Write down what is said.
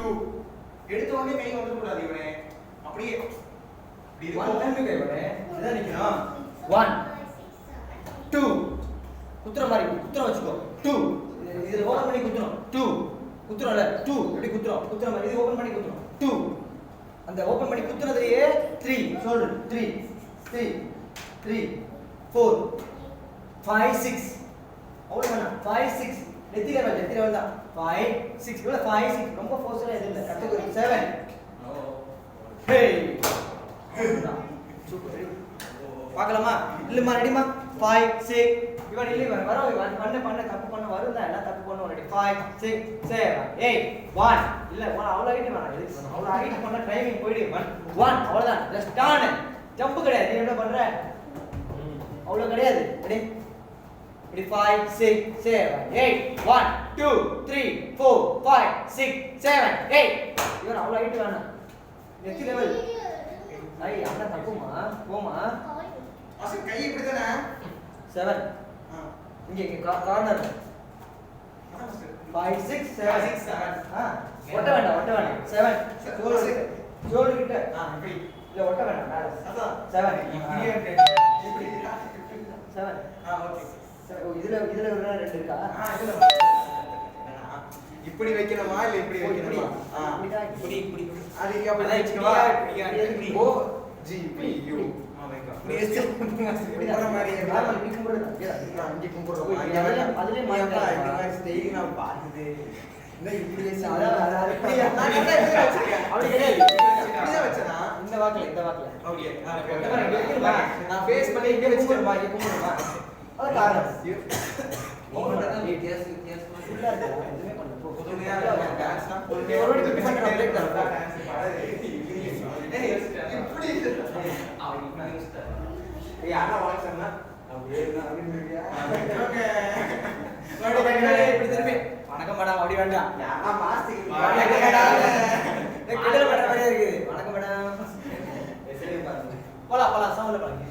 2 எடுத்த உடனே கை வந்து கூடாது இவனே அப்படியே இப்படி 1 டைம் கை இவனே இதான் நிக்கணும் 1 2 குத்துற மாதிரி குத்துற வச்சுக்கோ 2 இதுல ஓபன் பண்ணி குத்துறோம் 2 குத்துறோம்ல 2 இப்படி குத்துறோம் குத்துற மாதிரி இது ஓபன் பண்ணி குத்துறோம் 2 அந்த ஓபன் பண்ணி குத்துறதுலயே 3 ஷோல்டர் 3 3 3 4 5 6 அவ்வளவுதானா 5 6 நெத்தி லெவல் தான் 5 6 இவ்வளவு 5 6 ரொம்ப ஃபோர்ஸ்ல எதுவும் இல்ல கரெக்ட்டா 7 ஹேய் சூப்பர் பார்க்கலாமா இல்லமா ரெடிமா 5 6 இவன் இல்ல வர பண்ண தப்பு பண்ண வருதா எல்லாம் தப்பு பண்ண ரெடி 5 6 7 8 1 இல்ல அவ்வளவு ஹைட் வேணாம் எதுக்கு வேணாம் அவ்வளவு ஹைட் பண்ண டைமிங் போய்டு 1 அவ்வளவுதான் ஜஸ்ட் டர்ன் ஜம்ப் கிடையாது நீ என்ன பண்ற அவ்வளவு கிடையாது ரெடி ready 5 6 7 8 1 2 3 4 5 6 7 8 இவன் அவ்வளவு ஹைட் வேணாம் நெத்தி லெவல் ஐ அண்ணா தப்புமா போமா அசல் கை இப்படி தானே 7 இங்க கார்னர் 5 6 7 ஒட்ட வேண்டாம் 7 ஜோல் கிட்ட இப்படி இல்ல ஒட்ட வேண்டாம் மேல அதான் 7 இப்படி 7 ஓகே இதுல ஒரு ரெண்டு இருக்கா இதுல இப்படி வைக்கணுமா இல்ல இப்படி வைக்கணுமா இப்படி அது அப்படியே வச்சுக்கவா இப்படி ஓ ஜி பி யூ இப்படி போற மாதிரி நார்மல் இப்படி கும்பிடுறது நான் இங்க கும்பிடுறோம் அதுலயே மாறிட்டா இந்த மாதிரி ஸ்டைல் நான் பார்த்தது என்ன இப்படி அப்படி கிடையாது இப்படிதான் வச்சனா இந்த வாக்குல ஓகே நான் ஃபேஸ் பண்ணி இங்க வச்சிட்டேன் இங்க கும்பிடுமா அது காரணம் ஃபுல்லா இருக்கு எதுவுமே பண்ணல போ புதுமையா டான்ஸ் தான் ஒரு வாட்டி கிட்ட பண்ண பிரேக் தான் இப்படி யாரா வாட்ஸ்அப்னா அப்படியே ஓகே இப்படி திருப்பி வணக்கம் மேடம் அப்படி வேண்டாம் யாரா மாஸ்டிக் கிண்டல் பண்ற மாதிரியே இருக்குது வணக்கம் மேடம் போலாம் சவுண்ட்ல பாருங்க